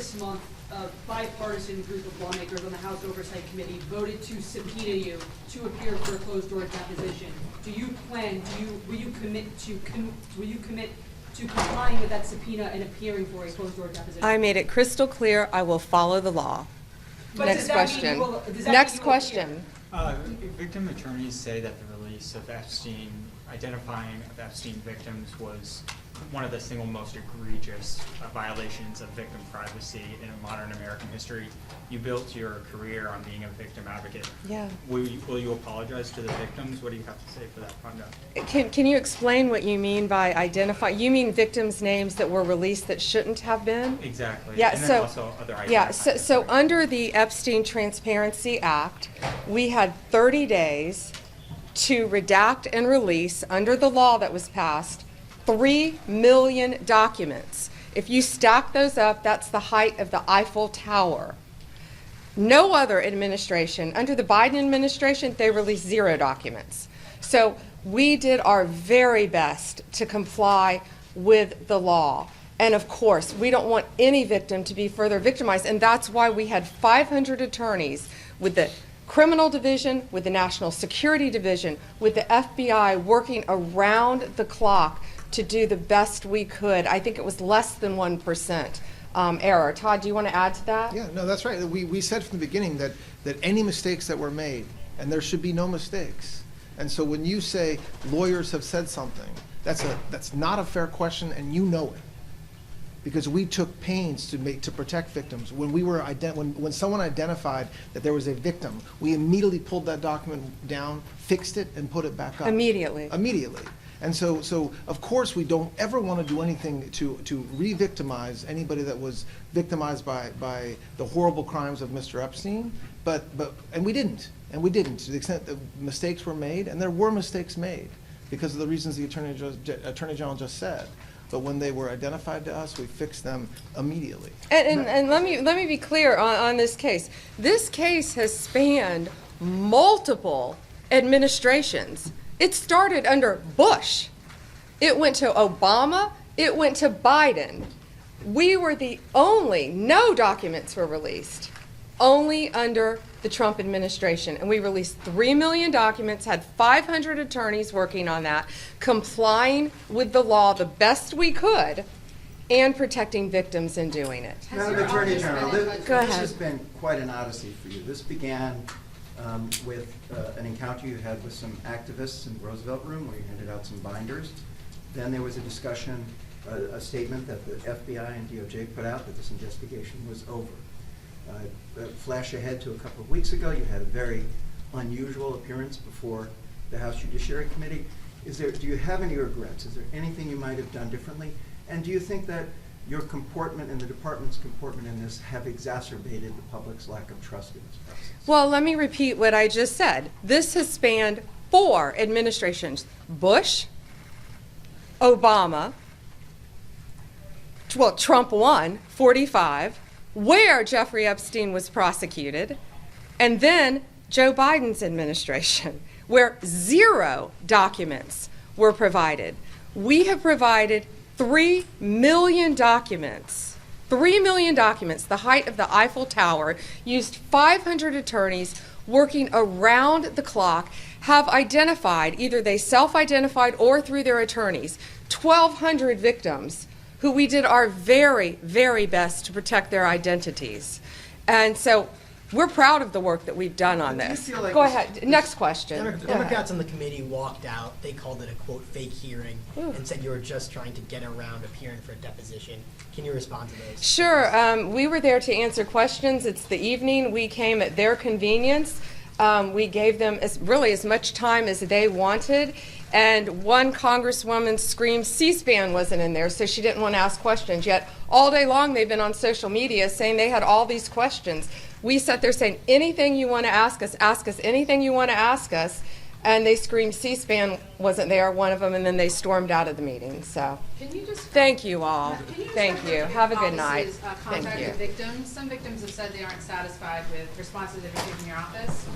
this month, a bipartisan group of lawmakers on the House Oversight Committee voted to subpoena you to appear for a closed-door deposition. Will you commit to complying with that subpoena and appearing for a closed-door deposition? I made it crystal clear. I will follow the law. But Next question. Next question. Victim attorneys say that the release of Epstein, identifying of Epstein victims, was one of the single most egregious violations of victim privacy in modern American history. You built your career on being a victim advocate. Yeah. Will you apologize to the victims? What do you have to say for that conduct? Can you explain what you mean by identify? You mean victims' names that were released that shouldn't have been? Exactly. Yeah. And then So also other yeah. So under the Epstein Transparency Act, we had 30 days to redact and release under the law that was passed 3 million documents. If you stack those up, that's the height of the Eiffel Tower. No other administration, under the Biden administration, they released 0 documents. So we did our very best to comply with the law. And of course, we don't want any victim to be further victimized. And that's why we had 500 attorneys with the Criminal Division, with the National Security Division, with the FBI working around the clock to do the best we could. I think it was less than 1% error. Todd, do you want to add to that? Yeah, no, that's right. We said from the beginning that any mistakes that were made, and there should be no mistakes. And so when you say lawyers have said something, that's not a fair question, and you know it. Because we took pains to protect victims. When when someone identified that there was a victim, we immediately pulled that document down, fixed it, and put it back up. Immediately. And so of course we don't ever want to do anything to re-victimize anybody that was victimized by the horrible crimes of Mr. Epstein, and we didn't to the extent that mistakes were made, and there were mistakes made because of the reasons the Attorney General just said. But when they were identified to us, we fixed them immediately. And let me be clear on this case. This case has spanned multiple administrations. It started under Bush. It went to Obama. It went to Biden. We were the only, no documents were released, only under the Trump administration. And we released 3 million documents, had 500 attorneys working on that, complying with the law the best we could, and protecting victims in doing it. Madam Attorney General, this Go ahead. has been quite an odyssey for you. This began with an encounter you had with some activists in the Roosevelt Room where you handed out some binders. Then there was a discussion, a statement that the FBI and DOJ put out that this investigation was over. Flash ahead to a couple of weeks ago, you had a very unusual appearance before the House Judiciary Committee. Do you have any regrets? Is there anything you might have done differently? And do you think that your comportment and the department's comportment in this have exacerbated the public's lack of trust in this process? Well, let me repeat what I just said. This has spanned 4 administrations: Bush, Obama, well, Trump won, 45, where Jeffrey Epstein was prosecuted, and then Joe Biden's administration, where 0 documents were provided. We have provided 3 million documents, 3 million documents, the height of the Eiffel Tower, used 500 attorneys working around the clock, have identified, either they self-identified or through their attorneys, 1,200 victims who we did our very, very best to protect their identities. And so we're proud of the work that we've done on this. Like Go ahead. Next question. Democrats on the committee walked out. They called it a, quote, fake hearing and said you were just trying to get around appearing for a deposition. Can you respond to those? Sure. We were there to answer questions. It's the evening. We came at their convenience. We gave them really as much time as they wanted. And one congresswoman screamed C-SPAN wasn't in there, so she didn't want to ask questions. Yet all day long they've been on social media saying they had all these questions. We sat there saying, anything you want to ask us anything you want to ask us. And they screamed C-SPAN wasn't there, one of them, and then they stormed out of the meeting. So thank you all. Thank you. Have a good night. Thank you. Victims. Some victims have said they aren't satisfied with responses they've received from your office.